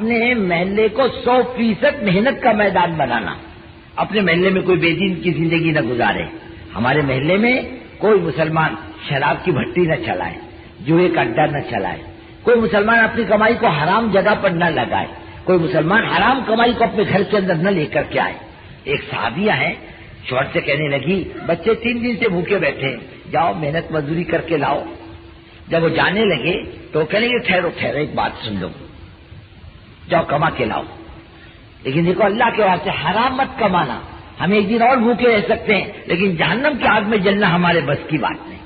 اپنے محلے کو 100% محنت کا میدان بنانا. اپنے محلے میں کوئی بے دین کی زندگی نہ گزارے. ہمارے محلے میں کوئی مسلمان شراب کی بھٹی نہ چلائے, جوئے کا اڈا نہ چلائے, کوئی مسلمان اپنی کمائی کو حرام جگہ پر نہ لگائے, کوئی مسلمان حرام کمائی کو اپنے گھر کے اندر نہ لے کر کے آئے. ایک صحابیہ ہے, شوہر سے کہنے لگی بچے 3 دن سے بھوکے بیٹھے ہیں, جاؤ محنت مزدوری کر کے لاؤ. جب وہ جانے لگے تو کہنے لگے ٹھہرو ایک بات سن لو, جاؤ کما کے لاؤ. لیکن دیکھو اللہ کے واسطے حرام مت کمانا. ہم ایک دن اور بھوکے رہ سکتے ہیں, لیکن جہنم کی آگ میں جلنا ہمارے بس کی بات نہیں.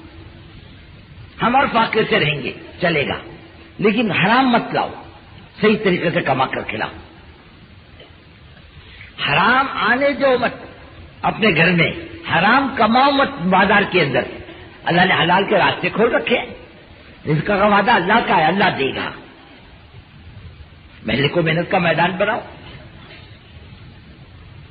ہم اور فاقے سے رہیں گے چلے گا, لیکن حرام مت لاؤ, صحیح طریقے سے کما کر کے لاؤ. حرام آنے جو مت اپنے گھر میں, حرام کماؤ مت بازار کے اندر. اللہ نے حلال کے راستے کھول رکھے ہیں, رزق کا وعدہ اللہ کا ہے, اللہ دے گا. محلے کو محنت کا میدان بناؤ,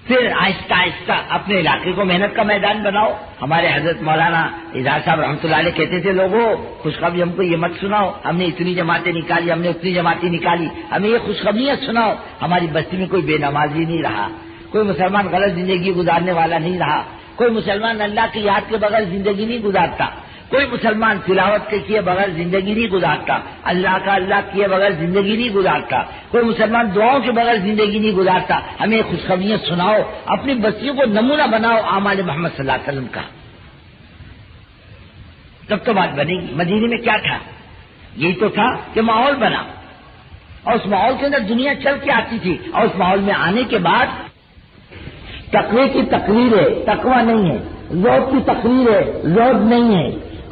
پھر آہستہ آہستہ اپنے علاقے کو محنت کا میدان بناؤ. ہمارے حضرت مولانا اظہار صاحب رحمۃ اللہ علیہ کہتے تھے لوگوں خوشخبری ہم کو یہ مت سناؤ, ہم نے اتنی جماعتیں نکالی, ہم نے اتنی جماعتیں نکالی, ہمیں یہ خوشخبریاں سناؤ. ہماری بستی میں کوئی بے نمازی نہیں رہا, کوئی مسلمان غلط زندگی گزارنے والا نہیں رہا, کوئی مسلمان اللہ کی یاد کے بغیر زندگی نہیں گزارتا, کوئی مسلمان تلاوت کے کیے بغیر زندگی نہیں گزارتا, اللہ کیے بغیر زندگی نہیں گزارتا, کوئی مسلمان دعاؤں کے بغیر زندگی نہیں گزارتا. ہمیں خوشخبریاں سناؤ, اپنی بستیوں کو نمونہ بناؤ اعمال محمد صلی اللہ علیہ وسلم کا, تب تو بات بنے گی. مدینے میں کیا تھا؟ یہی تو تھا کہ ماحول بنا, اور اس ماحول کے اندر دنیا چل کے آتی تھی, اور اس ماحول میں آنے کے بعد تقوی کی تقریر ہے, تقوی نہیں ہے, زہد کی تقریر ہے, زہد نہیں ہے,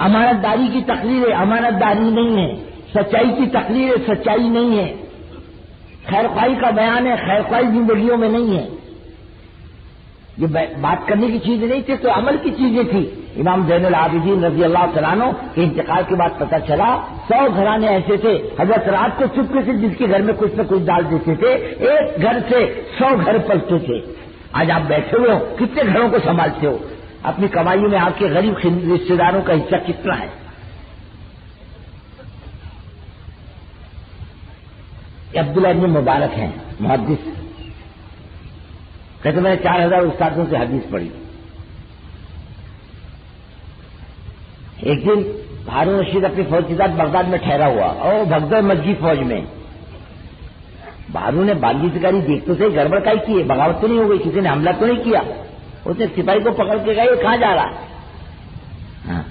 امانت داری کی تقریر ہے, امانت داری نہیں ہے, سچائی کی تقریر ہے, سچائی نہیں ہے, خیر خواہی کا بیان ہے, خیر خواہی زندگیوں میں نہیں ہے. یہ بات کرنے کی چیزیں نہیں تھی, تو عمل کی چیزیں تھی. امام زین العابدین رضی اللہ تعالیٰ عنہ کے انتقال کے بعد پتہ چلا 100 گھرانے ایسے تھے, حضرت رات کو چپکے سے جس کے گھر میں کچھ نہ کچھ ڈال دیتے تھے, ایک گھر سے 100 گھر پلتے تھے. آج آپ بیٹھے ہوئے ہو, کتنے گھروں کو سنبھالتے ہو؟ اپنی کمائی میں آپ کے غریب رشتے داروں کا حصہ کتنا ہے؟ عبداللہ ابن مبارک ہیں محدث, کہتے میں نے 4000 استادوں سے حدیث پڑھی. ایک دن ہارون رشید اپنی فوج کے ساتھ بغداد میں ٹھہرا ہوا, اور بغداد مسجد فوج میں ہارون نے باندھی سکاری دیکھ تو صحیح, گڑبڑ کائی کی ہے, بغاوت تو نہیں ہو گئی, کسی نے حملہ تو نہیں کیا. اس نے سپاہی کو پکڑ کے کہا یہ کہاں جا رہا ہے؟ ہاں,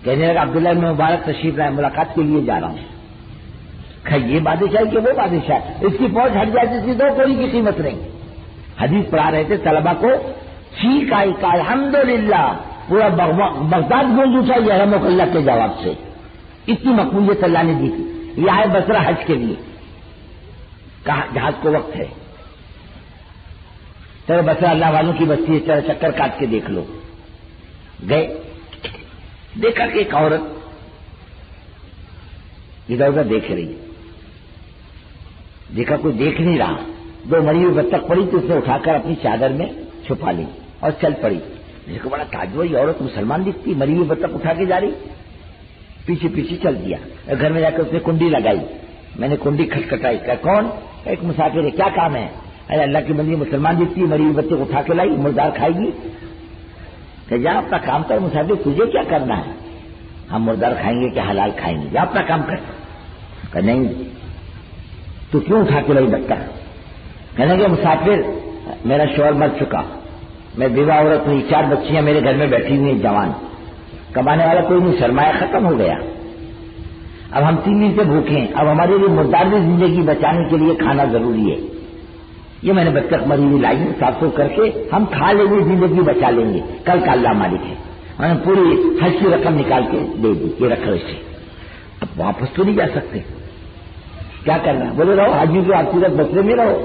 کہنے لگا عبداللہ ابن مبارک تشریف لائے, ملاقات کے لیے جا رہا ہوں. یہ بادشاہ کہ وہ بادشاہ, اس کی فوج ہٹ جائے, اس کی 2 کوڑی کی قیمت نہیں. حدیث پڑھا رہے تھے طلبا کو, چیخ آئی کا الحمدللہ, پورا بغداد گونج اٹھا یہ رحمۃ اللہ کے جواب سے. اتنی مقبولیت اللہ نے دی تھی. یہ آئے بصرہ حج کے لیے, کہا جہاز کو وقت ہے, چلو بصرہ اللہ والوں کی بستی ہے, چلو چکر کاٹ کے دیکھ لو. گئے, دیکھا کہ ایک عورت ادھر ادھر دیکھ رہی, دیکھا کوئی دیکھ نہیں رہا, 2 مری ہوئی بطخ پڑی تو اس نے اٹھا کر اپنی چادر میں چھپا لی اور چل پڑی. میرے کو بڑا تعجب, یہ عورت مسلمان دکھتی, مری ہوئی بطخ اٹھا کے جا رہی, پیچھے پیچھے چل دیا. گھر میں جا کر اس نے کنڈی لگائی, میں نے کنڈی کھٹکھٹائی, کہا کون؟ ایک مسافر ہے, کیا کام ہے؟ ارے اللہ کی بندی مسلمان دکھتی, مری ہوئی بطخ اٹھا کے لائی, مردار کھائے گی. کہ جا اپنا کام کر مسافر, تجھے کیا کرنا ہے؟ ہم مردار کھائیں گے کہ حلال کھائیں گے, جا اپنا کام کر. کہ نہیں, تو کیوں اٹھا کے لائی بطخ؟ کہنے کہ مسافر میرا شوہر مر چکا, میں بیوہ عورت ہوئی, 4 بچیاں میرے گھر میں بیٹھی ہوئی ہیں جوان, کمانے والا کوئی نہیں, سرمایہ ختم ہو گیا, اب ہم 3 دن سے بھوکے ہیں, اب ہمارے لیے مردار زندگی بچانے کے لیے کھانا ضروری ہے. یہ میں نے بطخ مری ہوئی لائی, صاف سو کر کے ہم کھا لیں گے, زندگی بچا لیں گے, کل کا اللہ مالک ہے. میں نے پوری حج کی رقم نکال کے دے دی, یہ رکھو اسے. اب واپس تو نہیں جا سکتے, کیا کرنا؟ بولے رہو حاجی کی آپ سیرت بسرے میں رہو.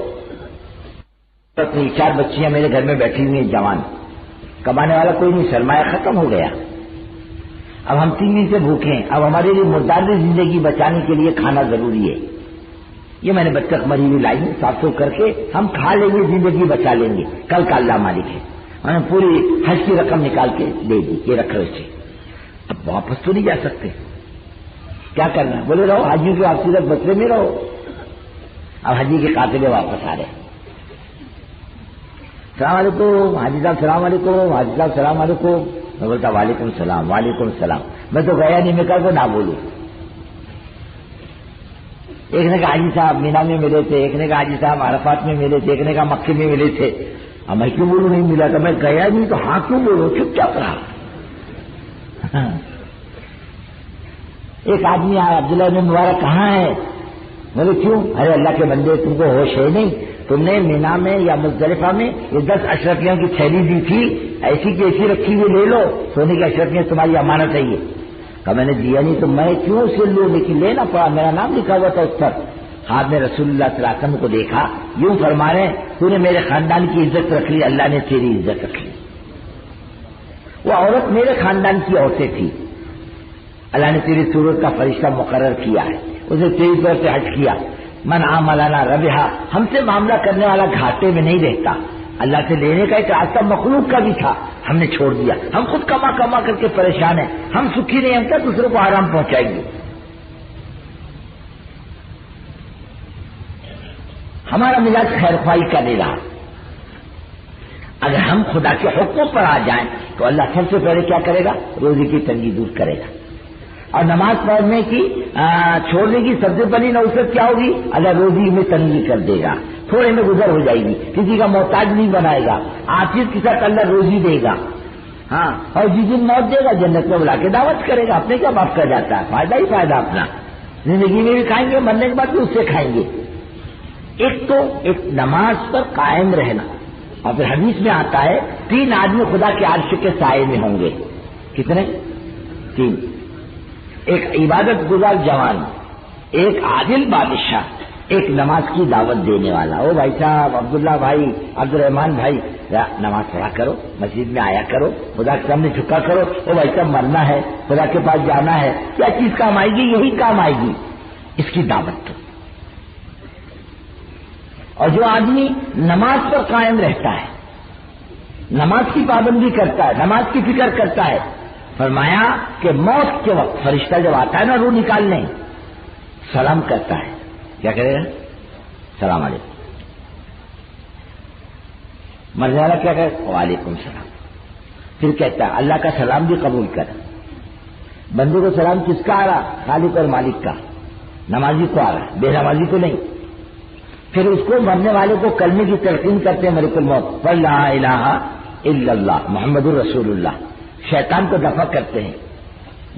4 بچیاں میرے گھر میں بیٹھی ہوئی ہیں جوان, کمانے والا کوئی نہیں, سرمایہ ختم ہو گیا, اب ہم 3 دن سے بھوکے ہیں, اب ہمارے لیے مردار زندگی بچانے کے لیے کھانا ضروری ہے. یہ میں نے بطخ مری ہوئی لائی, صاف سو کر کے ہم کھا لیں گے, زندگی بچا لیں گے, کل کا اللہ مالک ہے. میں نے پوری حج کی رقم نکال کے دے دی, یہ رکھو اسے. اب واپس تو نہیں جا سکتے, کیا کرنا؟ بولے رہو حاجی کی آپ سیرت بسرے میں رہو. اب حجی کے قافلے واپس آ رہے. السلام علیکم حاجی صاحب, السلام علیکم حاجی صاحب, السلام علیکم. میں بولتا وعلیکم السلام, وعلیکم السلام. میں تو گیا نہیں, میں کل کو نہ بولوں. ایک نے کہا حاجی صاحب مینا میں ملے تھے, ایک نے کہا حاجی صاحب عرفات میں ملے تھے, ایک نے کہا مکے میں ملے تھے. اب میں کیوں بولوں نہیں ملا, تو میں گیا نہیں تو ہاں کیوں بولوں, چپ چاپ رہا. ایک آدمی آیا, عبداللہ بن مبارک کہاں ہے؟ بولے کیوں؟ ارے اللہ کے بندے تم کو ہوش ہے نہیں, تم نے مینا میں یا مزدلفہ میں یہ 10 اشرفیوں کی تھیلی دی تھی, ایسی کی ایسی رکھی ہوئی لے لو, سونے کی اشرفیاں تمہاری امانت ہے. یہ کہ میں نے دیا نہیں تو میں کیوں اسے لوں, لیکن لینا پڑا, میرا نام لکھا ہوا تھا اس پر. ہاتھ میں رسول اللہ صلی اللہ علیہ وسلم کو دیکھا, یوں فرما رہے ہیں تو نے میرے خاندان کی عزت رکھ لی, اللہ نے تیری عزت رکھ لی. وہ عورت میرے خاندان کی عورتیں تھی, اللہ نے تیری صورت کا فرشتہ مقرر کیا ہے, اسے تیری طرف سے ہٹ کیا. من عملنا ربحا, ہم سے معاملہ کرنے والا گھاٹے میں نہیں رہتا. اللہ سے لینے کا ایک راستہ مخلوق کا بھی تھا, ہم نے چھوڑ دیا. ہم خود کما کما کر کے پریشان ہیں, ہم سکھی نہیں, ہم کیا دوسروں کو آرام پہنچائیں گے. ہمارا مزاج خیر خواہی کا نہیں رہا. اگر ہم خدا کے حکموں پر آ جائیں تو اللہ سب سے پہلے کیا کرے گا؟ روزی کی تنگی دور کرے گا. اور نماز پڑھنے کی چھوڑنے کی سب سے بڑی نوسط کیا ہوگی؟ اللہ روزی میں تنگی کر دے گا, تھوڑے میں گزر ہو جائے گی, کسی کا محتاج نہیں بنائے گا, آخر کے ساتھ اللہ روزی دے گا. ہاں, اور جس دن موت دے گا جنت میں بلا کے دعوت کرے گا. اپنے کیا باپ کر جاتا ہے, فائدہ ہی فائدہ اپنا. زندگی میں بھی کھائیں گے, مرنے کے بعد بھی اس سے کھائیں گے. ایک تو ایک نماز پر قائم رہنا, اور پھر حدیث میں آتا ہے 3 آدمی خدا کے عرش کے سائے میں ہوں گے. کتنے؟ 3. ایک عبادت گزار جوان, ایک عادل بادشاہ, ایک نماز کی دعوت دینے والا. او بھائی صاحب, عبداللہ بھائی, عبد الرحمان بھائی, نماز پڑھا کرو, مسجد میں آیا کرو, خدا کے سامنے جھکا کرو. او بھائی صاحب مرنا ہے, خدا کے پاس جانا ہے, کیا چیز کام آئے گی؟ یہی کام آئے گی, اس کی دعوت تو. اور جو آدمی نماز پر قائم رہتا ہے, نماز کی پابندی کرتا ہے, نماز کی فکر کرتا ہے, فرمایا کہ موت کے وقت فرشتہ جب آتا ہے نا روح نکالنے, سلام کرتا ہے. کیا کرے گا؟ سلام علیکم. مرنے والا کیا کرے؟ وعلیکم السلام. پھر کہتا ہے اللہ کا سلام بھی قبول کر. بندے کو سلام کس کا آ رہا؟ خالق اور مالک کا. نمازی کو آ رہا, بے نمازی کو نہیں. پھر اس کو مرنے والے کو کلمے کی تلقین کرتے ہیں ملک الموت, لا الہ الا اللہ محمد الرسول اللہ. شیطان کو دفع کرتے ہیں.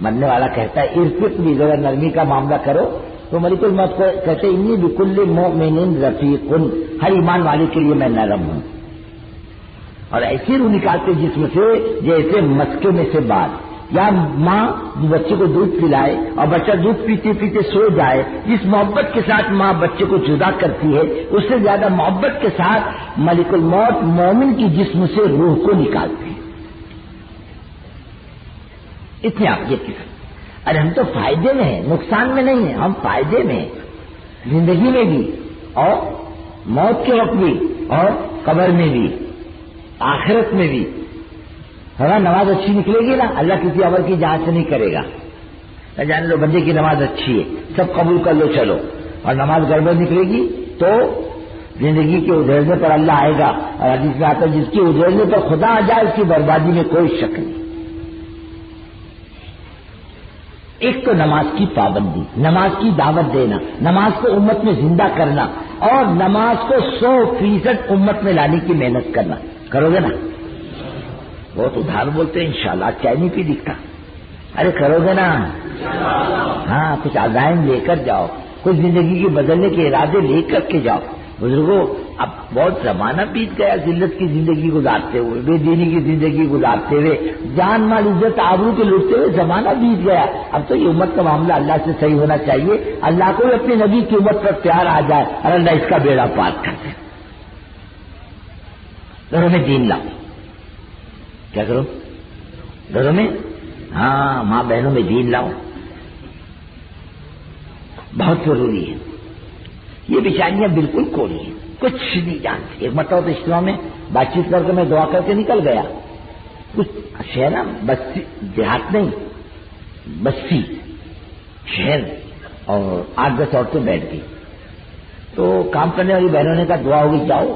مرنے والا کہتا ہے ارفق بھی, ذرا نرمی کا معاملہ کرو. تو ملک الموت کو کہتے انی بکل مؤمن رفیق, ہر ایمان والے کے لیے میں نرم ہوں. اور ایسی روح نکالتے جسم سے جیسے مسکے میں سے بال. یا ماں بچے کو دودھ پلائے اور بچہ دودھ پیتے پیتے سو جائے, جس محبت کے ساتھ ماں بچے کو جدا کرتی ہے, اس سے زیادہ محبت کے ساتھ ملک الموت مومن کی جسم سے روح کو نکالتے ہیں. اتنی عافیت کے ساتھ. ارے ہم تو فائدے میں ہیں, نقصان میں نہیں ہیں, ہم فائدے میں ہیں, زندگی میں بھی اور موت کے وقت بھی اور قبر میں بھی, آخرت میں بھی. ہاں, نماز اچھی نکلے گی نا, اللہ کسی عمل کی جانچ نہیں کرے گا. جان لو بندے کی نماز اچھی ہے, سب قبول کر لو چلو. اور نماز گڑبڑ نکلے گی تو زندگی کے ادھیڑنے پر اللہ آئے گا. اور حدیث میں آتا ہے جس کے ادھیڑنے پر خدا آ جائے اس کی بربادی میں کوئی شک نہیں. ایک تو نماز کی پابندی, نماز کی دعوت دینا, نماز کو امت میں زندہ کرنا, اور نماز کو 100% امت میں لانے کی محنت کرنا. کرو گے نا؟ بہت ادھار بولتے ہیں انشاءاللہ, چائے نہیں پی دکھتا. ارے کرو گے نا؟ ہاں, کچھ عزائم لے کر جاؤ, کچھ زندگی کے بدلنے کے ارادے لے کر کے جاؤ. بزرگوں, اب بہت زمانہ بیت گیا ذلت کی زندگی گزارتے ہوئے, بے دینی کی زندگی گزارتے ہوئے, جان مال عزت آبرو کے لوٹتے ہوئے زمانہ بیت گیا. اب تو یہ امت کا معاملہ اللہ سے صحیح ہونا چاہیے. اللہ کو بھی اپنے نبی کی امت پر پیار آ جائے اور اللہ اس کا بیڑا پار کر دے. گھروں میں دین لاؤ. کیا کرو گھروں میں؟ ہاں, ماں بہنوں میں دین لاؤ, بہت ضروری ہے. یہ بیچاریاں بالکل کوڑی ہیں, کچھ نہیں جانتی. ایک مرتبہ تو اجتماع میں بات چیت کر کے میں دعا کر کے نکل گیا. کچھ شہر نا, بستی, دیہات نہیں, بستی شہر, اور 8-10 عورتیں بیٹھ گئی. تو کام کرنے والی بہنوں نے کہا دعا ہوگی جاؤ.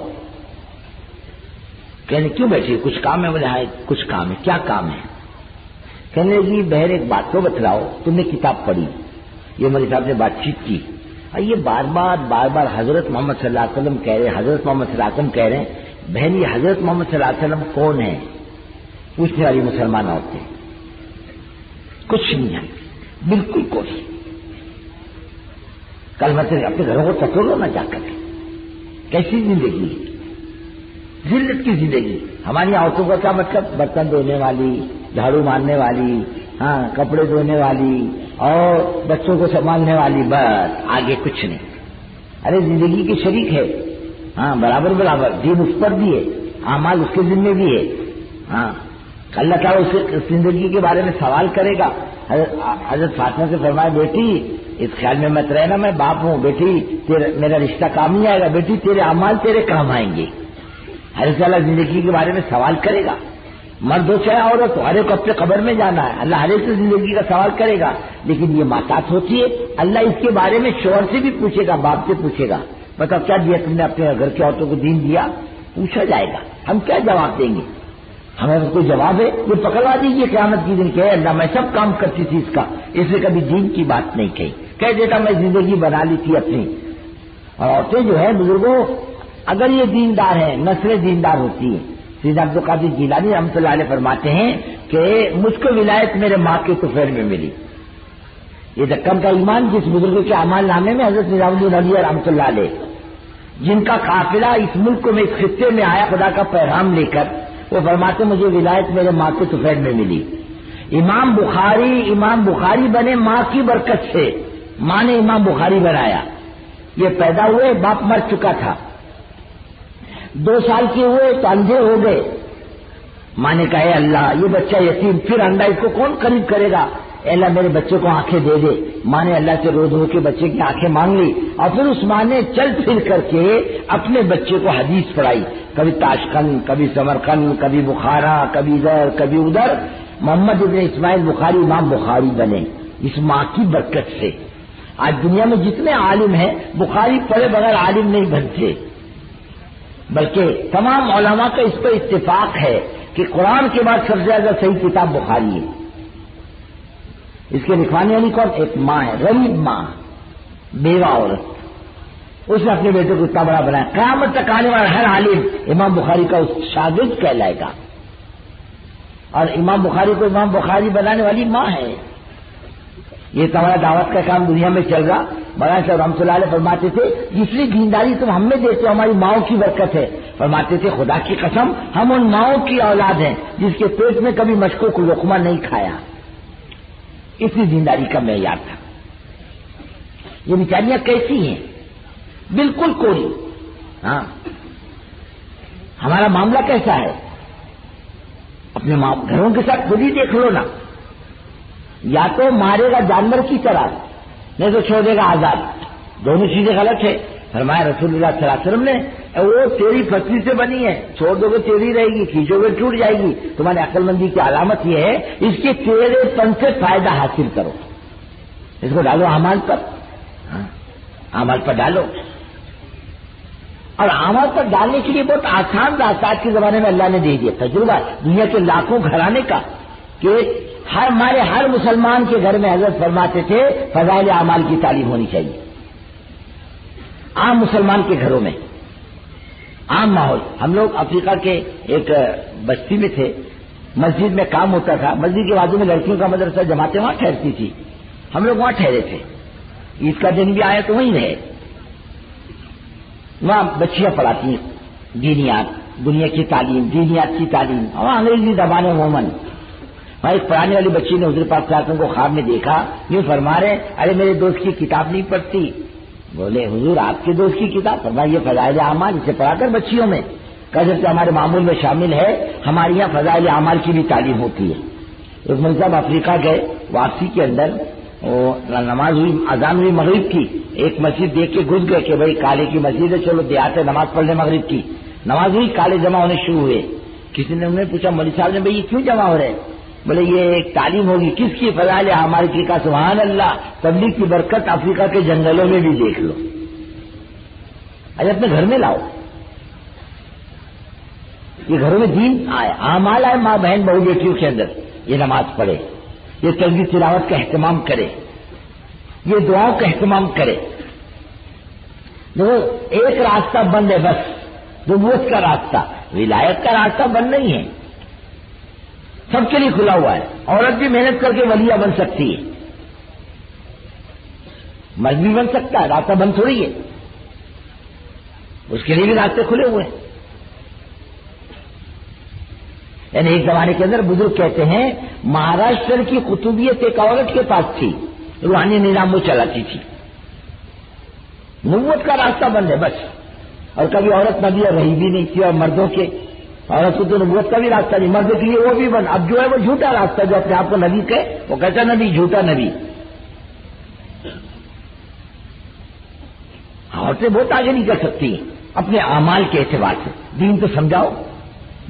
کہنے کیوں بیٹھی کچھ کام ہے؟ بولے ہاں کچھ کام ہے. کیا کام ہے؟ کہنے لگی بہن ایک بات تو بتلاؤ، تم نے کتاب پڑھی، یہ مولوی صاحب نے بات چیت کی، اور یہ بار بار حضرت محمد صلی اللہ علیہ وسلم کہہ رہے، حضرت محمد صلی اللہ علیہ وسلم کہہ رہے ہیں. بہن یہ حضرت محمد صلی اللہ علیہ وسلم کون ہے؟ پوچھنے والی مسلمان عورتیں. کچھ نہیں ہے، بالکل کوئی. کل مطلب اپنے گھروں کو ٹٹولو نہ جا کر. کیسی زندگی، ذلت کی زندگی. ہماری عورتوں کا کیا مطلب؟ برتن دھونے والی، جھاڑو مارنے والی، ہاں کپڑے دھونے والی اور بچوں کو سنبھالنے والی، بس آگے کچھ نہیں. ارے زندگی کے شریک ہے، ہاں برابر برابر. دین اس پر بھی ہے، اعمال اس کے ذمے بھی ہے. ہاں اللہ تعالیٰ اس زندگی کے بارے میں سوال کرے گا. حضرت فاطمہ سے فرمایا بیٹی اس خیال میں مت رہنا میں باپ ہوں، بیٹی میرا رشتہ کام نہیں آئے گا، بیٹی تیرے اعمال تیرے کام آئیں گے. حضرت اللہ زندگی کے بارے میں سوال کرے گا. مرد ہو چاہے عورت ہو، ہر ایک اپنے قبر میں جانا ہے. اللہ ہر ایک سے زندگی کا سوال کرے گا. لیکن یہ ماتات ہوتی ہے، اللہ اس کے بارے میں شوہر سے بھی پوچھے گا، باپ سے پوچھے گا. بتاؤ کیا دیا تم نے اپنے گھر کی عورتوں کو؟ دین دیا؟ پوچھا جائے گا. ہم کیا جواب دیں گے؟ ہمیں کوئی جواب ہے؟ یہ پکڑوا دیجیے قیامت کی دن کہ اللہ میں سب کام کرتی تھی اس کا، اس نے کبھی دین کی بات نہیں کہی. کہہ دیتا میں زندگی بنا لی تھی اپنی. اور عورتیں جو ہے بزرگوں، اگر یہ دیندار ہیں، نسلیں دیندار ہوتی ہیں. سیدنا عبد القادر جیلانی رحمۃ اللہ علیہ فرماتے ہیں کہ مجھ کو ولایت میرے ماں کے طفیل میں ملی. یہ دکن کا ایمان جس بزرگ کے اعمال نامے میں حضرت نظام الدین علی رحمۃ اللہ علیہ، جن کا قافلہ اس ملک میں اس خطے میں آیا خدا کا پیغام لے کر، وہ فرماتے مجھے ولایت میرے ماں کے طفیل میں ملی. امام بخاری بنے ماں کی برکت سے. ماں نے امام بخاری بنایا. یہ پیدا ہوئے باپ مر چکا تھا، 2 سال کے ہوئے تو اندھے ہو گئے. ماں نے کہا اے اللہ یہ بچہ یتیم، پھر انڈا اس کو کون قریب کرے گا؟ اے اللہ میرے بچے کو آنکھیں دے دے. ماں نے اللہ سے رو کے بچے کی آنکھیں مانگ لی، اور پھر اس ماں نے چل پھر کر کے اپنے بچے کو حدیث پڑھائی. کبھی تاشقند، کبھی سمرقند، کبھی بخارا، کبھی ادھر کبھی ادھر. محمد ابن اسماعیل بخاری امام بخاری بنے اس ماں کی برکت سے. آج دنیا میں جتنے عالم ہیں بخاری پڑھے بغیر عالم نہیں بنتے، بلکہ تمام علماء کا اس پر اتفاق ہے کہ قرآن کے بعد سب سے زیادہ صحیح کتاب بخاری ہے. اس کے لکھوانے والی کون؟ ایک ماں ہے، غریب ماں، بیوہ عورت. اس نے اپنے بیٹے کو اتنا بڑا بنایا. قیامت تک آنے والا ہر عالم امام بخاری کا اس شاگرد کہلائے گا. اور امام بخاری کو امام بخاری بنانے والی ماں ہے. یہ تمہارا دعوت کا کام دنیا میں چل رہا. مولانا صاحب رحمۃ اللہ علیہ فرماتے تھے جتنی دینداری تم ہم میں دیتے ہو ہماری ماؤں کی برکت ہے. فرماتے تھے خدا کی قسم ہم ان ماؤں کی اولاد ہیں جس کے پیٹ میں کبھی مشکوک لقمہ نہیں کھایا. اسی دینداری کا معیار تھا. یہ بیچاریاں کیسی ہیں؟ بالکل کوری. ہاں ہمارا معاملہ کیسا ہے؟ اپنے گھروں کے ساتھ خود ہی دیکھ لو نا. یا تو مارے گا جانور کی طرح، نہیں تو چھوڑ دے گا آزاد. دونوں چیزیں غلط ہے. فرمایا رسول اللہ صلی اللہ علیہ وسلم نے وہ تیری پتلی سے بنی ہے، چھوڑ دو گے تیری رہے گی، کھینچو گے ٹوٹ جائے گی. تمہاری عقل مندی کی علامت یہ ہے اس کے تیرے پن سے فائدہ حاصل کرو. اس کو ڈالو اعمال پر، اعمال پر ڈالو. اور اعمال پر ڈالنے کے لیے بہت آسان راستہ آج کے زمانے میں اللہ نے دے دیا. تجربہ دنیا کے لاکھوں گھرانے کا کہ ہمارے ہر مسلمان کے گھر میں حضرت فرماتے تھے فضائل اعمال کی تعلیم ہونی چاہیے. عام مسلمان کے گھروں میں عام ماحول. ہم لوگ افریقہ کے ایک بستی میں تھے، مسجد میں کام ہوتا تھا. مسجد کے بازو میں لڑکیوں کا مدرسہ، جماعتیں وہاں ٹھہرتی تھی. ہم لوگ وہاں ٹھہرے تھے. عید کا دن بھی آیا تو وہیں رہے. وہاں بچیاں پڑھاتی ہیں دینیات، دنیا کی تعلیم، دینیات کی تعلیم. وہاں انگریزی زبان ہے عموماً. وہاں ایک پڑھانے والی بچی نے حضور پاک صلی اللہ علیہ وسلم کو خواب میں دیکھا. یوں فرما رہے ارے میرے دوست کی کتاب نہیں پڑھتی. بولے حضور آپ کے دوست کی کتاب؟ فرمایا یہ فضائل اعمال، اسے پڑھا کر بچیوں میں. کہ ہمارے معمول میں شامل ہے، ہمارے یہاں فضائل اعمال کی بھی تعلیم ہوتی ہے. ایک مولوی صاحب افریقہ گئے، واپسی کے اندر نماز ہوئی، اذان ہوئی مغرب کی. ایک مسجد دیکھ کے گھس گئے کہ بھائی کالے کی مسجد ہے، چلو دیہات ہے نماز پڑھ لیں مغرب کی. نماز ہوئی، کالے جمع ہونے شروع ہوئے. کسی نے انہیں پوچھا مولوی صاحب نے بھائی یہ کیوں جمع ہو رہے ہیں؟ بولے یہ ایک تعلیم ہوگی. کس کی؟ فضائل اعمال کی. کا سبحان اللہ، تبلیغ کی برکت افریقہ کے جنگلوں میں بھی دیکھ لو. آج اپنے گھر میں لاؤ. یہ گھروں میں دین آئے، اعمال آئے ماں بہن بہو بیٹیوں کے اندر. یہ نماز پڑھے، یہ تسبیح تلاوت کا اہتمام کرے، یہ دعاؤں کا اہتمام کرے. دیکھو ایک راستہ بند ہے بس، نبوت کا راستہ. ولایت کا راستہ بند نہیں ہے، سب کے لیے کھلا ہوا ہے. عورت بھی محنت کر کے ولیہ بن سکتی ہے، مرد بھی بن سکتا ہے، راستہ بند تھوڑی ہے، اس کے لیے بھی راستے کھلے ہوئے ہیں. یعنی ایک زمانے کے اندر بزرگ کہتے ہیں مہاراشٹر کی قطبیت ایک عورت کے پاس تھی، روحانی نظام وہ چلاتی تھی. نبوت کا راستہ بند ہے بس. اور کبھی عورت نبی اور رہی بھی نہیں تھی. اور مردوں کے عورت کو تو نبوت کا بھی راستہ نہیں، مرد کے لیے وہ بھی بند. اب جو ہے وہ جھوٹا راستہ، جو اپنے آپ کو نبی کہے وہ کہتا نبی، جھوٹا نبی. عورتیں بہت آگے نہیں کر سکتی اپنے اعمال کے اعتبار سے. دین تو سمجھاؤ،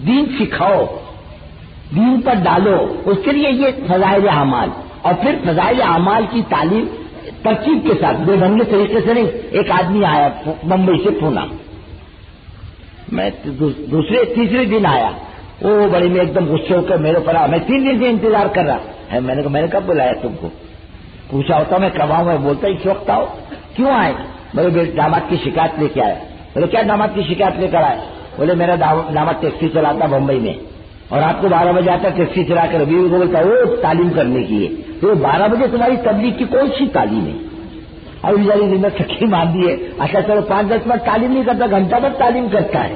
دین سکھاؤ، دین پر ڈالو. اس کے لیے یہ فضائل اعمال، اور پھر فضائل اعمال کی تعلیم ترکیب کے ساتھ، بے ڈھنگے طریقے سے نہیں. ایک آدمی آیا بمبئی سے پونا، میں دوسرے تیسرے دن آیا، وہ بڑے میں ایک دم غصے ہو کر میرے پر آیا. میں 3 دن سے انتظار کر رہا ہے. میں نے کب بلایا تم کو؟ پوچھا ہوتا میں کب آؤں؟ میں بولتا اس وقت آؤ. کیوں آئے؟ میرے داماد کی شکایت لے کے آیا. بولے کیا داماد کی شکایت لے کر آئے؟ بولے میرا داماد ٹیکسی چلاتا بمبئی میں، اور آپ کو 12 بجے آتا ٹیکسی چلا کر بیوی کو بولتا وہ تعلیم کرنے کی ہے. تو 12 بجے تمہاری تبلیغ کی کون سی تعلیم ہے؟ اب بیچاری دن میں سکھی مان دی ہے. اچھا چلو 5-10 منٹ تعلیم نہیں کرتا، گھنٹہ بھر تعلیم کرتا ہے.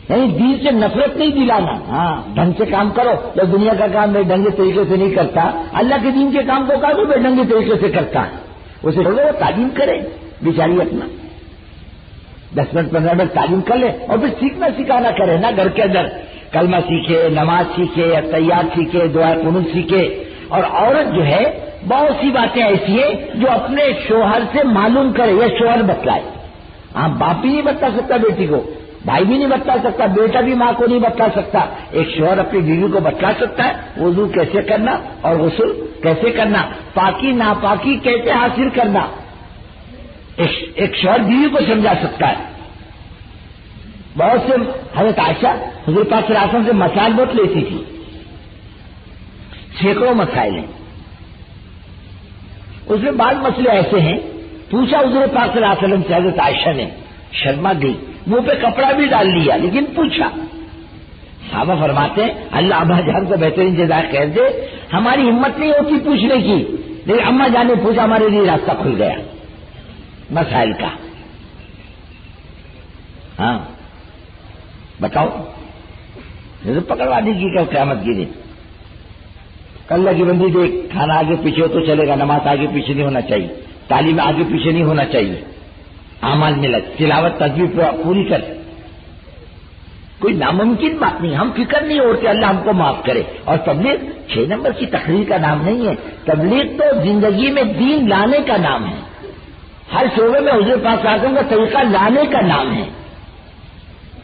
یعنی دین سے نفرت نہیں دلانا. ہاں ڈھنگ سے کام کرو. جب دنیا کا کام میں ڈھنگے طریقے سے نہیں کرتا، اللہ کے دین کے کام کو کہا تو بے ڈھنگے طریقے سے کرتا ہے. اسے بولو وہ تعلیم کرے بیچاری اپنا 10 منٹ 15 منٹ تعلیم کر لے، اور پھر سیکھنا سکھانا کرے نا. گھر کے اندر کلمہ سیکھے، نماز سیکھے، تیار سیکھے، دعا قنوت سیکھے. اور عورت جو ہے بہت سی باتیں ایسی ہیں جو اپنے شوہر سے معلوم کرے یا شوہر بتلائے. ہاں باپ بھی نہیں بتا سکتا بیٹی کو، بھائی بھی نہیں بتا سکتا، بیٹا بھی ماں کو نہیں بتا سکتا. ایک شوہر اپنی بیوی کو بتلا سکتا ہے وضو کیسے کرنا اور غسل کیسے کرنا، پاکی ناپاکی کیسے حاصل کرنا. ایک شوہر بیوی کو سمجھا سکتا ہے. بہت سے حضرت عائشہ حضور پاک صلی اللہ علیہ وسلم سے مسائل بہت لیتی تھی، سینکڑوں مسائل ہیں. اس میں بعض مسئلے ایسے ہیں، پوچھا حضور پاک صلی اللہ علیہ وسلم سے حضرت عائشہ نے، شرما گئی، منہ پہ کپڑا بھی ڈال لیا لیکن پوچھا. صحابہ فرماتے ہیں اللہ ابا جان کو بہترین جزائے خیر دے، ہماری ہمت نہیں ہوتی پوچھنے کی، لیکن اماں جان نے پوچھا، ہمارے لیے راستہ کھل گیا مسائل کا. ہاں بتاؤ، پکڑوا دیجیے کیا قیامت کی دن. اللہ کی بندی دیکھ، کھانا آگے پیچھے ہو تو چلے گا، نماز آگے پیچھے نہیں ہونا چاہیے، تعلیم آگے پیچھے نہیں ہونا چاہیے، اعمال میں لگ، تلاوت تسبیح پوری کر. کوئی ناممکن بات نہیں، ہم فکر نہیں ہوتے، اللہ ہم کو معاف کرے. اور تبلیغ 6 نمبر کی تقریر کا نام نہیں ہے، تبلیغ تو زندگی میں دین لانے کا نام ہے. ہر شعبے میں حضور پاک صلی اللہ علیہ وسلم کا طریقہ لانے کا نام ہے.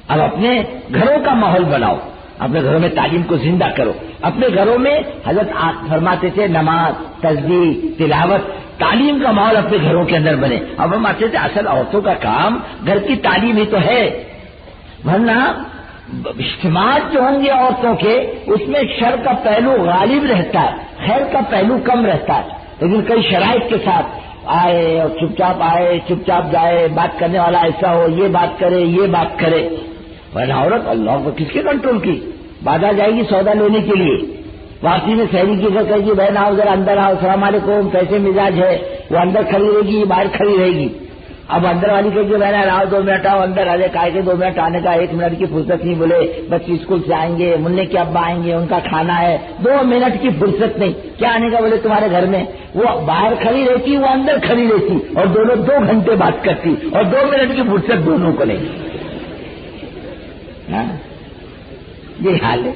اب اپنے گھروں کا ماحول بناؤ، اپنے گھروں میں تعلیم کو زندہ کرو. اپنے گھروں میں حضرت فرماتے تھے نماز، تسبیح، تلاوت، تعلیم کا ماحول اپنے گھروں کے اندر بنے. اب ہم آتے تھے اصل عورتوں کا کام گھر کی تعلیم ہی تو ہے، ورنہ اجتماعات جو ہوں گے عورتوں کے اس میں شر کا پہلو غالب رہتا ہے، خیر کا پہلو کم رہتا ہے. لیکن کئی شرائط کے ساتھ آئے اور چپ چاپ جائے، بات کرنے والا ایسا ہو، یہ بات کرے یہ بات کرے. ورنہ عورت اللہ کو کس کے کنٹرول کی، بازار جائے گی سودا لینے کے لیے، واپسی میں سہری کی کہے گی بہن آؤ ذرا اندر آؤ، السلام علیکم، کیسے مزاج ہے، وہ اندر کھڑی رہے گی باہر کھڑی رہے گی. اب اندر والی کہے گی بہن آؤ 2 منٹ آؤ، اندر آ جائے کہے کہ 2 منٹ آنے کا 1 منٹ کی فرصت نہیں، بولے بچے اسکول سے آئیں گے، منہ کے ابا آئیں گے، ان کا کھانا ہے، 2 منٹ کی فرصت نہیں. کیا آنے کا بولے تمہارے گھر میں، وہ باہر کھڑی رہتی وہ اندر کھڑی رہتی، اور دونوں 2 گھنٹے بات کرتی، اور 2 منٹ کی فرصت دونوں کو نہیں. یہ حال ہے.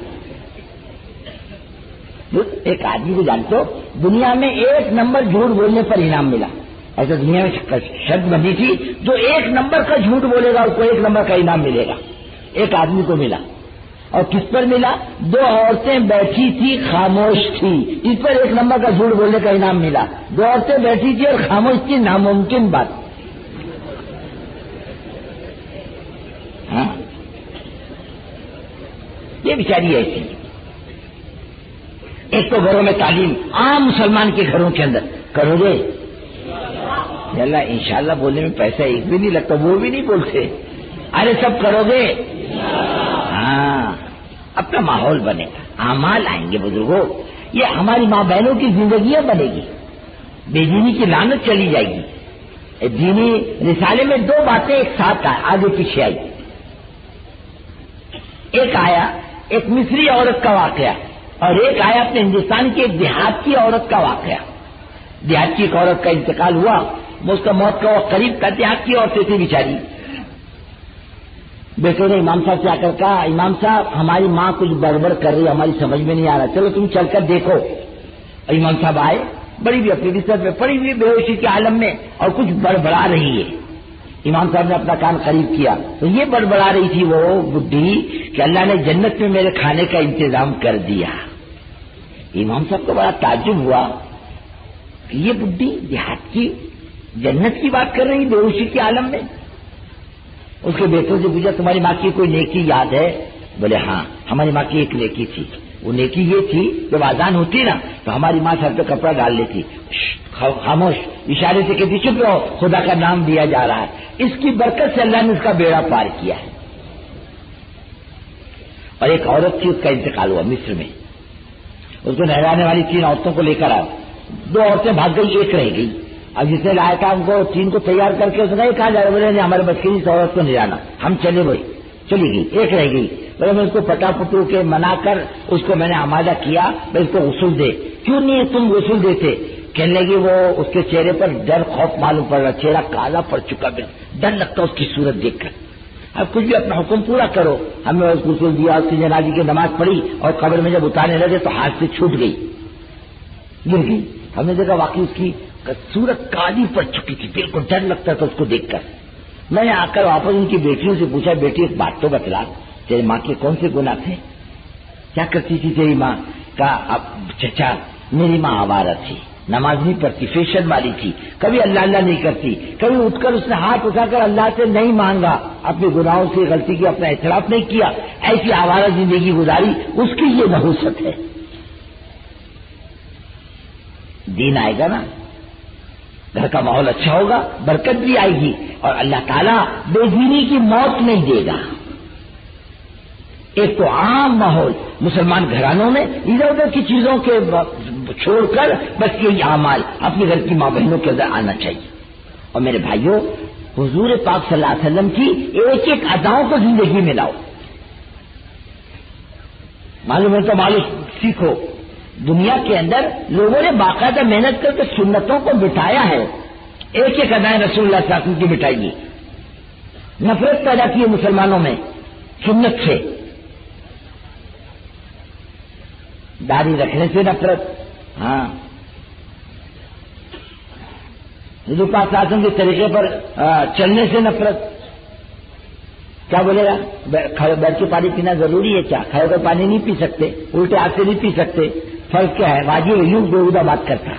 ایک آدمی کو جانتے ہو دنیا میں 1 نمبر جھوٹ بولنے پر انعام ملا. ایسا دنیا میں شرط بندی تھی جو 1 نمبر کا جھوٹ بولے گا اس کو 1 نمبر کا انعام ملے گا. ایک آدمی کو ملا. اور کس پر ملا؟ 2 عورتیں بیٹھی تھی خاموش تھی، اس پر 1 نمبر کا جھوٹ بولنے کا انعام ملا. 2 عورتیں بیٹھی تھی اور خاموش تھی، ناممکن بات. یہ بیچاری ایسی. ایک تو گھروں میں تعلیم عام مسلمان کے گھروں کے اندر کرو گے اللہ انشاءاللہ بولنے میں پیسہ ایک بھی نہیں لگتا, وہ بھی نہیں بولتے, ارے سب کرو گے. ہاں اپنا ماحول بنے گا, اعمال آئیں گے بزرگوں. یہ ہماری ماں بہنوں کی زندگیاں بنے گی, بے دینی کی لعنت چلی جائے گی. دینی رسالے میں دو باتیں ایک ساتھ آگے پیچھے آئی. ایک آیا ایک مصری عورت کا واقعہ, اور ایک آیا اپنے ہندوستان کی ایک دیہات کی عورت کا واقعہ. دیہات کی ایک عورت کا انتقال ہوا, اس کا موت کا وقت قریب تھا. دیہات کی عورتیں تھی بیچاری. بیٹے نے امام صاحب سے آ کر کہا, امام صاحب ہماری ماں کچھ گڑبڑ کر رہی ہے, ہماری سمجھ میں نہیں آ رہا, چلو تم چل کر دیکھو. امام صاحب آئے, بڑی بھی اپنی بستر میں پڑی ہوئی بے ہوشی کے عالم میں, اور کچھ بڑبڑا رہی ہے. امام صاحب نے اپنا کان قریب کیا تو یہ بڑبڑا رہی تھی وہ بڈھی کہ اللہ نے جنت میں میرے کھانے کا انتظام کر دیا. امام صاحب کو بڑا تعجب ہوا کہ یہ بڈھی دیہات کی جنت کی بات کر رہی بے ہوشی کے عالم میں. اس کے بیٹوں سے پوچھا تمہاری ماں کی کوئی نیکی یاد ہے؟ بولے ہاں ہماری ماں کی ایک نیکی تھی. وہ نیکی یہ تھی جب آزان ہوتی نا تو ہماری ماں سر پہ کپڑا ڈال لیتی, خاموش, اشارے سے کہتی چپ رہو, خدا کا نام دیا جا رہا ہے. اس کی برکت سے اللہ نے اس کا بیڑا پار کیا ہے. اور ایک عورت تھی, اس کا انتقال ہوا مصر میں. اس کو نہلانے والی 3 عورتوں کو لے کر آیا, 2 عورتیں بھاگ گئی, ایک رہ گئی. اب جس نے لایا تھا ان کو 3 کو تیار کر کے اس نے کہا جائے, بولے نہیں ہمارے بچے کی اس عورت کو نہیں جانا, ہم چلے بھائی. چلی گئی, ایک رہ گئی. بولے میں اس کو پٹا پٹو کے منا کر اس کو میں نے آمادہ کیا, میں اس کو غسل دے. کیوں نہیں تم غسل دیتے؟ کہنے لگی وہ اس کے چہرے پر ڈر خوف معلوم پڑ رہا, چہرہ کالا پڑ چکا, ڈر لگتا اس کی صورت دیکھ کر. اب کچھ بھی اپنا حکم پورا کرو. ہمیں اس غسل دیا, اس کی جنازے کی نماز پڑھی, اور قبر میں جب اتارنے لگے تو ہاتھ سے چھوٹ گئی, گر گئی. ہم نے دیکھا واقعی اس کی صورت کالی پڑ چکی تھی, بالکل ڈر لگتا تھا اس کو دیکھ کر. میں نے آ کر واپس ان کی بیٹیوں سے پوچھا, بیٹی ایک بات تو بتلا, تیری ماں کے کون سے گناہ تھے, کیا کرتی تھی تیری ماں؟ کہا چچا میری ماں آوارہ تھی, نماز نہیں پڑھتی, فیشن والی تھی, کبھی اللہ اللہ نہیں کرتی, کبھی اٹھ کر اس نے ہاتھ اٹھا کر اللہ سے نہیں مانگا, اپنے گناہوں سے غلطی کی اپنا اعتراف نہیں کیا, ایسی آوارہ زندگی گزاری, اس کی یہ نحوست ہے. دین آئے گا نا, گھر کا ماحول اچھا ہوگا, برکت بھی آئے گی, اور اللہ تعالیٰ بے دینی کی موت نہیں دے گا. ایک تو عام ماحول مسلمان گھرانوں میں ادھر ادھر کی چیزوں کے چھوڑ کر بس یہی اعمال اپنے گھر کی ماں بہنوں کے اندر آنا چاہیے. اور میرے بھائیوں, حضور پاک صلی اللہ علیہ وسلم کی ایک ایک اداؤں کو زندگی میں لاؤ. معلوم ہے تو معلوم سیکھو. دنیا کے اندر لوگوں نے باقاعدہ محنت کر کے سنتوں کو بٹھایا ہے. ایک ایک ادائیں رسول اللہ صلی اللہ علیہ وسلم کی بٹھائی گی. نفرت پیدا کی ہے مسلمانوں میں سنت سے, داڑھی رکھنے سے نفرت, ہاں حضور پاک صلی اللہ علیہ وسلم کے طریقے پر چلنے سے نفرت. کیا بولے گا, بیٹھ کے پانی پینا ضروری ہے کیا؟ کھڑے ہوئے پانی نہیں پی سکتے, الٹے ہاتھ سے نہیں پی سکتے, فرق کیا ہے؟ واجب یوں بےہودہ بات کرتا.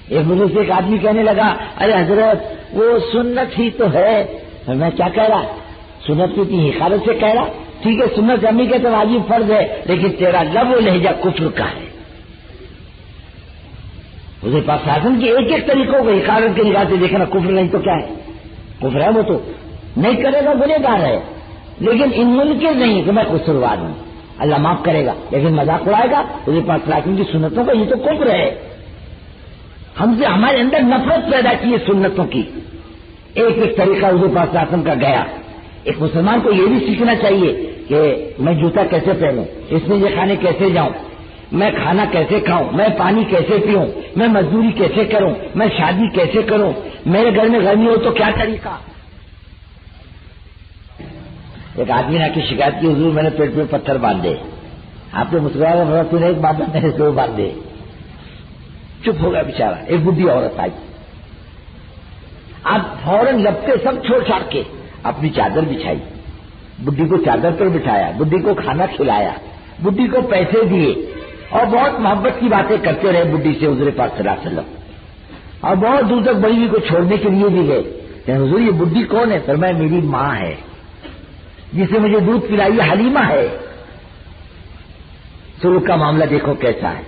ایک مجھے سے ایک آدمی کہنے لگا, ارے حضرت وہ سنت ہی تو ہے. میں کیا کہہ رہا, سنت کی تھی حقارت سے کہہ رہا. ٹھیک ہے سنت امی کے تو واجب فرض ہے, لیکن تیرا لب و لہجہ کفر کا ہے. حضور پاک شاسن کے ایک ایک طریقوں کو حقارت کے نگاہ سے دیکھنا کفر نہیں تو کیا ہے؟ کفر ہے, وہ تو نہیں کرے گا گنہگار ہے, لیکن ان منکر نہیں کہ میں قصوروار ہوں, اللہ معاف کرے گا, لیکن مذاق اڑائے گا حضور پاک شاسن کی سنتوں کا, یہ تو کفر ہے. ہم سے ہمارے اندر نفرت پیدا کی ہے سنتوں کی. ایک ایک طریقہ حضور پاک شاسن کا گیا. ایک مسلمان کو یہ بھی سیکھنا چاہیے کہ میں جوتا کیسے پہنوں, اس میں یہ کھانے کیسے جاؤں, میں کھانا کیسے کھاؤں, میں پانی کیسے پیوں, میں مزدوری کیسے کروں, میں شادی کیسے کروں, میرے گھر میں گرمی ہو تو کیا طریقہ. ایک آدمی نے کی شکایت کی, حضور میں نے پیٹ میں پتھر باندھے. آپ نے مسلمان تو ایک بات میں نے 2 باندھے. چپ ہو گیا بیچارہ. ایک بڈھی عورت آئی, اب فوراً لپٹے سب چھوڑ چھاڑ کے اپنی چادر بچھائی, بڈھی کو چادر پر بٹھایا, بڈھی کو کھانا کھلایا, بڈھی کو پیسے دیے, اور بہت محبت کی باتیں کرتے رہے بڈھی سے حضور پاک صلی اللہ علیہ وسلم. اور بہت دور تک بڑی ہوئی کو چھوڑنے کے لیے بھی گئے. کہ حضور یہ بڈھی کون ہے؟ فرمایا میری ماں ہے, جسے مجھے دودھ پلائی حلیمہ ہے. سلوک کا معاملہ دیکھو کیسا ہے.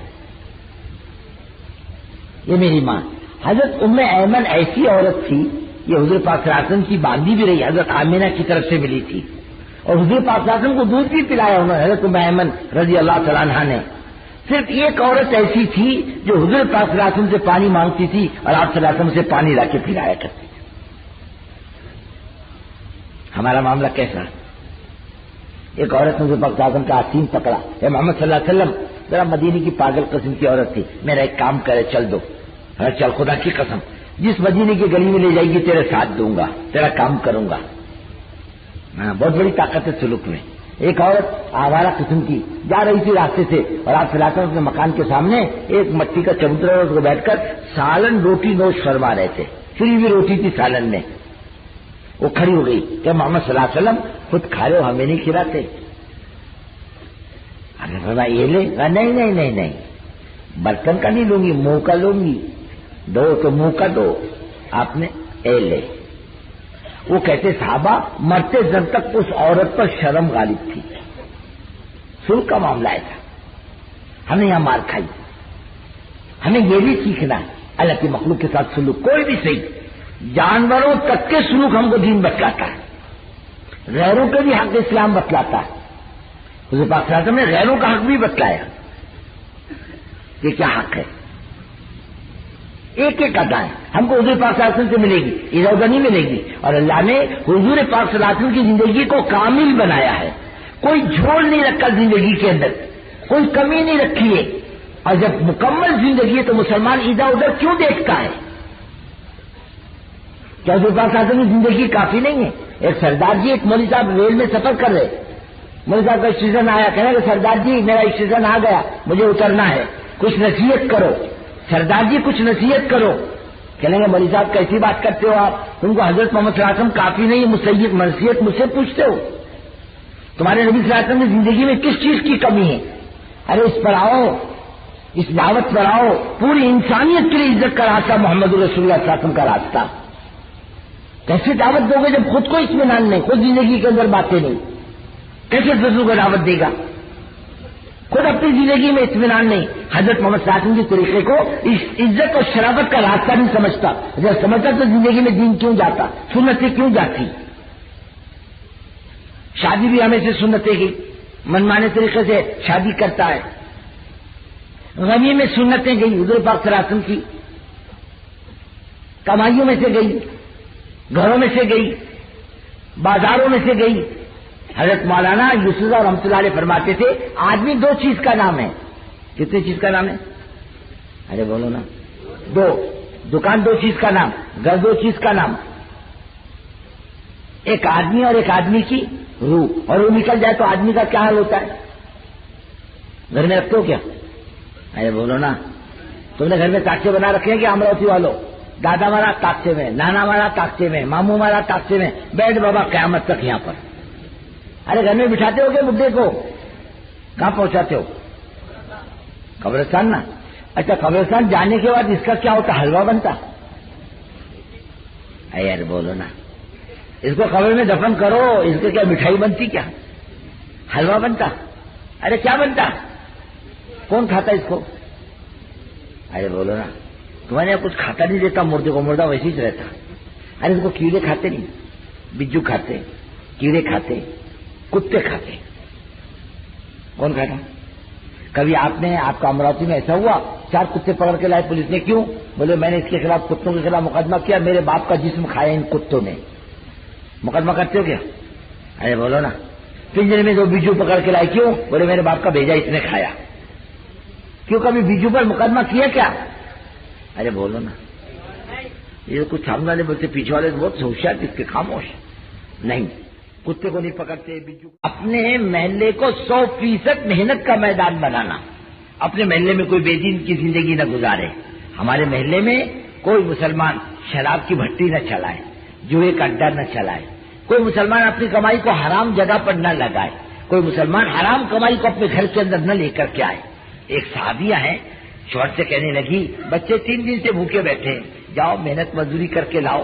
یہ میری ماں حضرت ام ایمن ایسی عورت تھی، یہ حضور پاک صلی اللہ علیہ وسلم کی باندھی بھی رہی، حضرت آمینہ کی طرف سے ملی تھی، اور حضور پاک صلی اللہ علیہ وسلم کو دودھ بھی پلایا انہوں نے، حضرت ام ایمن رضی اللہ تعالیٰ عنہ نے. صرف ایک عورت ایسی تھی جو حضور پاک صلی اللہ علیہ وسلم سے پانی مانگتی تھی اور آپ صلی اللہ علیہ وسلم سے پانی لا کے پلایا کرتی تھی. ہمارا معاملہ کیسا؟ ایک عورت نے حضور پاک صلی اللہ علیہ وسلم کا آستین پکڑا، اے محمد صلی اللہ علیہ وسلم، ذرا مدینے کی پاگل قسم کی عورت تھی، میرا ایک کام کرے، چل دو. چل، خدا کی قسم، جس مدینے کی گلی میں لے جائے گی تیرے ساتھ دوں گا، تیرا کام کروں گا. بہت بڑی طاقت ہے سلوک میں. ایک عورت آوارہ قسم کی جا رہی تھی راستے سے، اور آپ صلی اللہ علیہ وسلم اپنے مکان کے سامنے ایک مٹی کا چبوترا اس کو بیٹھ کر سالن روٹی نوش فرما رہے تھے، فری ہوئی روٹی تھی سالن میں. وہ کھڑی ہو گئی کہ محمد صلی اللہ علیہ وسلم خود کھا رہے ہو، ہمیں نہیں کھلاتے. یہ لے، نہیں نہیں نہیں نہیں، برتن کا نہیں لوں گی، منہ کا لوں گی. دو تو منہ کا دو، آپ نے اے لے. وہ کہتے صحابہ مرتے دم تک اس عورت پر شرم غالب تھی. سلوک کا معاملہ ایسا. ہمیں یہاں مار کھائی. ہمیں یہ بھی سیکھنا ہے اللہ کی مخلوق کے ساتھ سلوک، کوئی بھی صحیح، جانوروں تک کے سلوک ہم کو دین بتلاتا ہے، غیروں کے بھی حق اسلام بتلاتا ہے. حضور پاک صلی اللہ علیہ وسلم نے غیروں کا حق بھی بتلایا کہ کیا حق ہے. ایک ایک ادا ہے ہم کو حضور پاک صلی اللہ علیہ وسلم سے ملے گی، ادھر ادھر نہیں ملے گی. اور اللہ نے حضور پاک صلی اللہ علیہ وسلم کی زندگی کو کامل بنایا ہے، کوئی جھول نہیں رکھا زندگی کے اندر، کوئی کمی نہیں رکھی ہے. اور جب مکمل زندگی ہے تو مسلمان ادھر ادھر کیوں دیکھتا ہے؟ کیا حضور پاک صلی اللہ علیہ وسلم کی زندگی کافی نہیں ہے؟ ایک سردار جی، ایک مولوی صاحب ریل میں سفر کر رہے، مولوی صاحب کا اسٹیشن آیا، کہنا کہ سردار جی میرا اسٹیشن آ گیا، مجھے اترنا ہے، کچھ نصیحت کرو. سردار جی کچھ نصیحت کرو. کہنے گے مولوی صاحب کیسی بات کرتے ہو آپ، تم کو حضرت محمد صلی اللہ علیہ وسلم کافی نہیں، نصیحت مجھ سے پوچھتے ہو؟ تمہارے نبی صلی اللہ علیہ وسلم کی زندگی میں کس چیز کی کمی ہے؟ ارے اس پر آؤ، اس دعوت پر آؤ. پوری انسانیت کے لیے عزت کا راستہ محمد رسول اللہ صلی اللہ علیہ وسلم کا راستہ. کیسے دعوت دو گے جب خود کو اطمینان نہیں، خود زندگی کے اندر باتیں نہیں؟ کیسے دوسروں کو دعوت دے گا؟ خود اپنی زندگی میں اطمینان نہیں. حضرت محمد صلی اللہ علیہ وسلم کے طریقے کو اس عزت اور شرافت کا راستہ نہیں سمجھتا. جب سمجھتا تو زندگی میں دین کیوں جاتا، سنتیں کیوں جاتی؟ شادی بھی ہمیں سے سنتیں گئی، منمانے طریقے سے شادی کرتا ہے. غمی میں سنتیں گئی حضور پاک صلی اللہ علیہ وسلم کی، کمائیوں میں سے گئی، گھروں میں سے گئی، بازاروں میں سے گئی. حضرت مولانا یوسف رحمۃ اللہ علیہ فرماتے تھے آدمی دو چیز کا نام ہے. کتنے چیز کا نام ہے؟ ارے بولو نا. دو. دکان دو چیز کا نام، گھر دو چیز کا نام. ایک آدمی اور ایک آدمی کی روح، اور روح نکل جائے تو آدمی کا کیا حال ہوتا ہے؟ گھر میں رکھتے ہو کیا؟ ارے بولو نا. تم نے گھر میں تاکچے بنا رکھے ہیں کہ امراوتی والوں؟ دادا مارا تاکچے میں، نانا مارا تاکچے میں، ماموں مارا تاکچے میں، بیٹھ بابا قیامت تک یہاں پر. ارے گھر میں بٹھاتے ہو کہ بڈھے کو کہاں پہنچاتے ہو؟ قبرستان نا. اچھا قبرستان جانے کے بعد اس کا کیا ہوتا؟ حلوہ بنتا. اے یار بولو نا. اس کو قبر میں دفن کرو، اس کے کیا مٹھائی بنتی؟ کیا حلوہ بنتا؟ ارے کیا بنتا؟ کون کھاتا اس کو؟ ارے بولو نا. تمہارے یہاں کچھ کھاتا نہیں دیتا مردے کو، مردہ ویسے ہی رہتا. ارے اس کو کیڑے کھاتے نہیں، بجو کھاتے، کیڑے کھاتے، کتے کھاتے. کون کھاتا؟ کبھی آپ کا امراوتی میں ایسا ہوا 4 کتے پکڑ کے لائے پولیس نے، کیوں؟ بولے میں نے اس کے خلاف، کتوں کے خلاف مقدمہ کیا، میرے باپ کا جسم کھایا ان کتوں نے. مقدمہ کرتے ہو کیا؟ ارے بولو نا. پنجرے میں 2 بیجو پکڑ کے لائے، کیوں؟ بولے میرے باپ کا بھیجا اس نے کھایا. کیوں کبھی بیجو پر مقدمہ کیا کیا؟ ارے بولو نا. یہ کچھ سامنے والے بولتے پیچھے والے بہت ہوشیار، کس کے خاموش نہیں. کتے کو نہیں پکڑتے، بجو. اپنے محلے کو 100% محنت کا میدان بنانا. اپنے محلے میں کوئی بے دین کی زندگی نہ گزارے. ہمارے محلے میں کوئی مسلمان شراب کی بھٹی نہ چلائے، جوئے کا اڈا نہ چلائے. کوئی مسلمان اپنی کمائی کو حرام جگہ پر نہ لگائے. کوئی مسلمان حرام کمائی کو اپنے گھر کے اندر نہ لے کر کے آئے. ایک صحابیہ ہیں، شوہر سے کہنے لگی بچے 3 دن سے بھوکے بیٹھے ہیں، جاؤ محنت مزدوری کر کے لاؤ.